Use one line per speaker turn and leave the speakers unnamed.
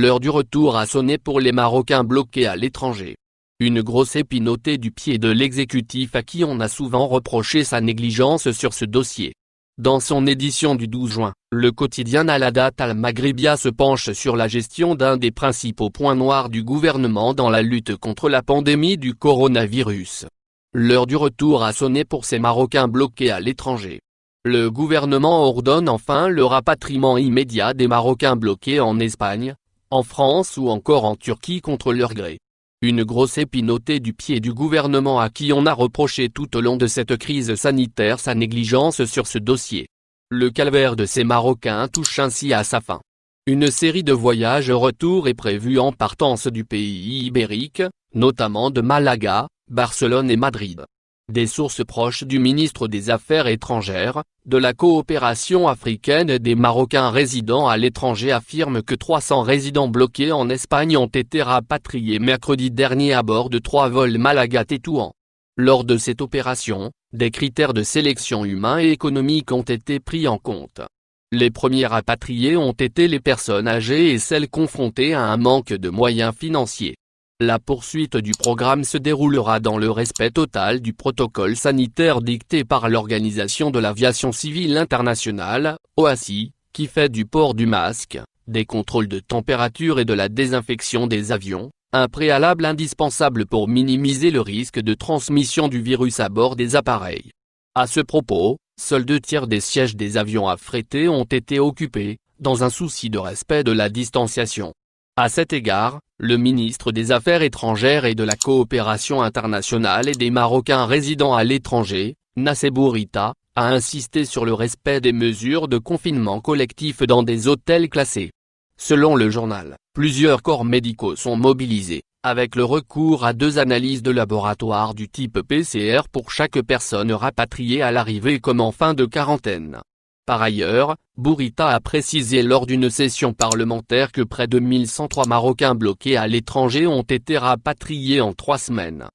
L'heure du retour a sonné pour les Marocains bloqués à l'étranger. Une grosse épine ôtée du pied de l'exécutif à qui on a souvent reproché sa négligence sur ce dossier. Dans son édition du 12 juin, le quotidien Al-Hadat Al-Maghribia se penche sur la gestion d'un des principaux points noirs du gouvernement dans la lutte contre la pandémie du coronavirus. L'heure du retour a sonné pour ces Marocains bloqués à l'étranger. Le gouvernement ordonne enfin le rapatriement immédiat des Marocains bloqués en Espagne, en France ou encore en Turquie contre leur gré. Une grosse épine ôtée du pied du gouvernement à qui on a reproché tout au long de cette crise sanitaire sa négligence sur ce dossier. Le calvaire de ces Marocains touche ainsi à sa fin. Une série de voyages retour est prévue en partance du pays ibérique, notamment de Malaga, Barcelone et Madrid. Des sources proches du ministre des Affaires étrangères, de la coopération africaine et des Marocains résidant à l'étranger affirment que 300 résidents bloqués en Espagne ont été rapatriés mercredi dernier à bord de 3 vols Malaga-Tétouan. Lors de cette opération, des critères de sélection humains et économiques ont été pris en compte. Les premiers rapatriés ont été les personnes âgées et celles confrontées à un manque de moyens financiers. La poursuite du programme se déroulera dans le respect total du protocole sanitaire dicté par l'Organisation de l'Aviation Civile Internationale, OACI, qui fait du port du masque, des contrôles de température et de la désinfection des avions, un préalable indispensable pour minimiser le risque de transmission du virus à bord des appareils. À ce propos, seuls 2/3 des sièges des avions affrétés ont été occupés, dans un souci de respect de la distanciation. À cet égard, le ministre des Affaires étrangères et de la coopération internationale et des Marocains résidant à l'étranger, Nassé Bourita, a insisté sur le respect des mesures de confinement collectif dans des hôtels classés. Selon le journal, plusieurs corps médicaux sont mobilisés, avec le recours à 2 analyses de laboratoire du type PCR pour chaque personne rapatriée à l'arrivée comme en fin de quarantaine. Par ailleurs, Bourita a précisé lors d'une session parlementaire que près de 1103 Marocains bloqués à l'étranger ont été rapatriés en 3 semaines.